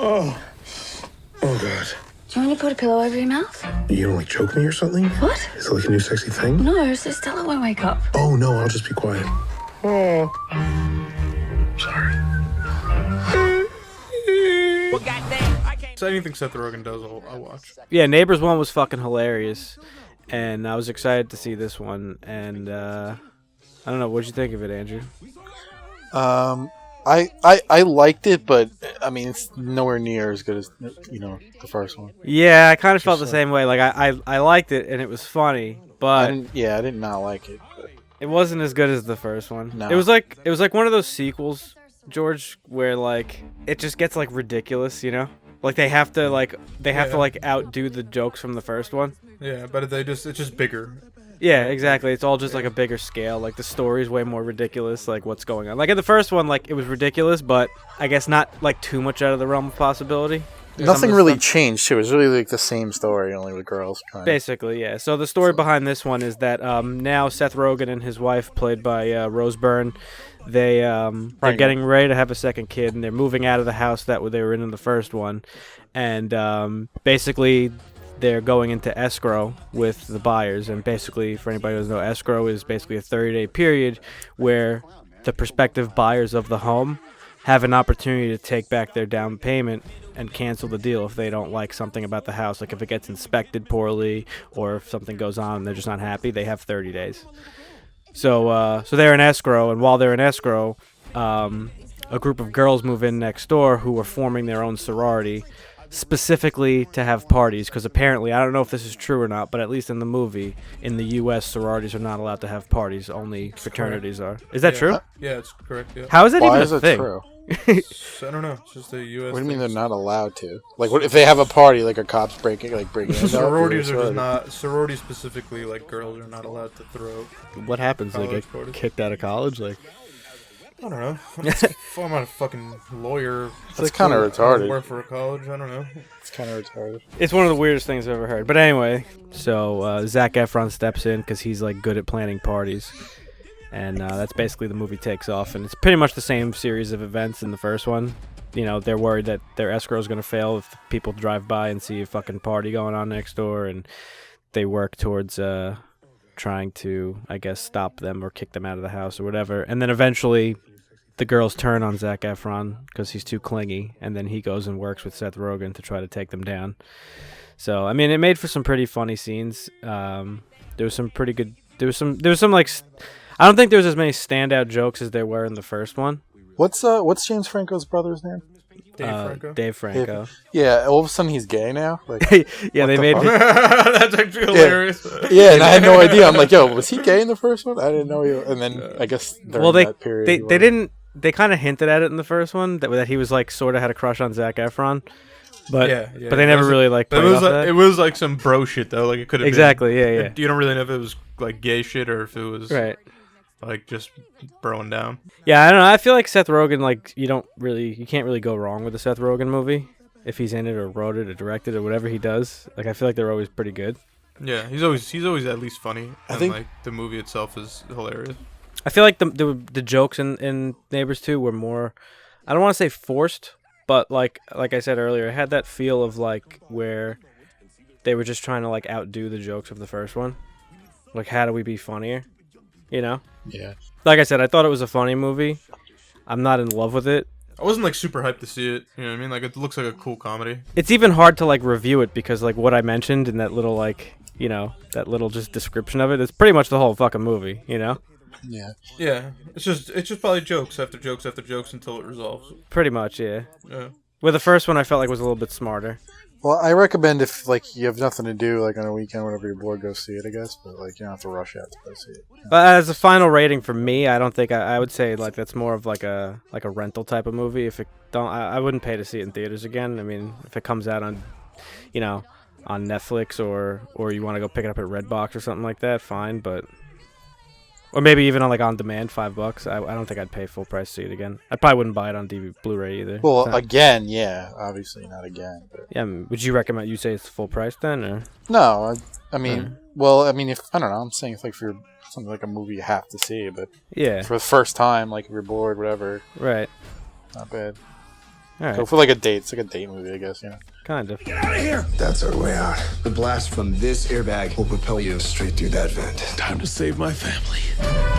Oh. Oh, God. Do you want me to put a pillow over your mouth? You don't, like, choke me or something? What? Is it, like, a new sexy thing? No, so Stella won't wake up. Oh, no, I'll just be quiet. Oh. Sorry. So anything Seth Rogen does, I'll watch. Yeah, Neighbors 1 was fucking hilarious, and I was excited to see this one, and I don't know, what'd you think of it, Andrew? I liked it, but I mean it's nowhere near as good as the first one. Yeah, I kind of felt the same way. Like I liked it and it was funny, but I did not like it. But it wasn't as good as the first one. No. It was like one of those sequels, George, where like it just gets like ridiculous, you know? Like they have to outdo the jokes from the first one. Yeah, but it's just bigger. Yeah, exactly. It's all just like a bigger scale. Like the story's way more ridiculous. Like what's going on. Like in the first one, like it was ridiculous, but I guess not like too much out of the realm of possibility. nothing really changed too. It was really like the same story, only with girls. Basically, yeah. So the story behind this one is that now Seth Rogen and his wife, played by Rose Byrne, they're getting ready to have a second kid, and they're moving out of the house that they were in the first one, and basically they're going into escrow with the buyers. And basically, for anybody who doesn't know, escrow is basically a 30-day period where the prospective buyers of the home have an opportunity to take back their down payment and cancel the deal if they don't like something about the house. Like if it gets inspected poorly or if something goes on and they're just not happy, they have 30 days. So they're in escrow, and while they're in escrow, a group of girls move in next door who are forming their own sorority, specifically to have parties, because apparently, I don't know if this is true or not, but at least in the movie, in the U.S., sororities are not allowed to have parties, only fraternities are. Is that true? Yeah, it's correct, yeah. How is that Why even is a it thing? true? I don't know. It's just the U.S. What do you mean they're not allowed to? Like, what if they have a party? Like, a cops breaking in? Sororities are just not. Sororities specifically, like girls are not allowed to throw. What happens? They College get parties. kicked out of college? Like, I don't know. I'm not a fucking lawyer. That's kind of I retarded. work for a college. I don't know. It's kind of retarded. it's one of the weirdest things I've ever heard. But anyway, so Zac Efron steps in because he's like good at planning parties. And that's basically the movie takes off. And it's pretty much the same series of events in the first one. You know, they're worried that their escrow is going to fail if people drive by and see a fucking party going on next door. And they work towards trying to, I guess, stop them or kick them out of the house or whatever. And then eventually the girls turn on Zac Efron because he's too clingy. And then he goes and works with Seth Rogen to try to take them down. So, I mean, it made for some pretty funny scenes. There was some pretty good... There was some like... I don't think there was as many standout jokes as there were in the first one. What's James Franco's brother's name? Dave Franco. Dave Franco. Yeah, all of a sudden he's gay now. Like, Yeah, they the made... fuck? That's actually hilarious. yeah, and I had no idea. I'm like, yo, was he gay in the first one? I didn't know. And then I guess during that period, they didn't. They kind of hinted at it in the first one that he was like sort of had a crush on Zac Efron, but but they never really like. It was like, it was like some bro shit though. Like it could have exactly. Yeah. You don't really know if it was like gay shit or if it was Right. like just broing down. Yeah, I don't know. I feel like Seth Rogen, like you can't really go wrong with a Seth Rogen movie if he's in it or wrote it or directed or whatever he does. Like I feel like they're always pretty good. Yeah, he's always at least funny. I And think- like the movie itself is hilarious. I feel like the jokes in Neighbors 2 were more, I don't want to say forced, but like I said earlier, it had that feel of like where they were just trying to like outdo the jokes of the first one. Like, how do we be funnier? You know? Yeah. Like I said, I thought it was a funny movie. I'm not in love with it. I wasn't like super hyped to see it. You know what I mean? Like it looks like a cool comedy. It's even hard to like review it because like what I mentioned in that little like, you know, that little just description of it is pretty much the whole fucking movie, you know? Yeah. Yeah, it's just probably jokes after jokes after jokes until it resolves. Pretty much, yeah. Yeah. With the first one, I felt like was a little bit smarter. Well, I recommend if like you have nothing to do, like on a weekend, whenever you're bored, go see it. I guess, but like you don't have to rush out to go see it. But as a final rating for me, I don't think I would say like that's more of like a rental type of movie. If it don't, I wouldn't pay to see it in theaters again. I mean, if it comes out on, you know, on Netflix or you want to go pick it up at Redbox or something like that, fine. But or maybe even on demand, $5. I don't think I'd pay full price to see it again. I probably wouldn't buy it on DVD, Blu-ray either. Well, So- again, yeah, obviously not again. But... yeah. Would you recommend you say it's full price then, or? No, I mean, Mm. well, I mean, if I don't know, I'm saying if like for something like a movie you have to see, but Yeah. for the first time, like if you're bored, whatever, Right. not bad. All right, Go for like a date. It's like a date movie, I guess. Yeah. kind of. Get out of here! That's our way out. The blast from this airbag will propel you straight through that vent. Time to save my family.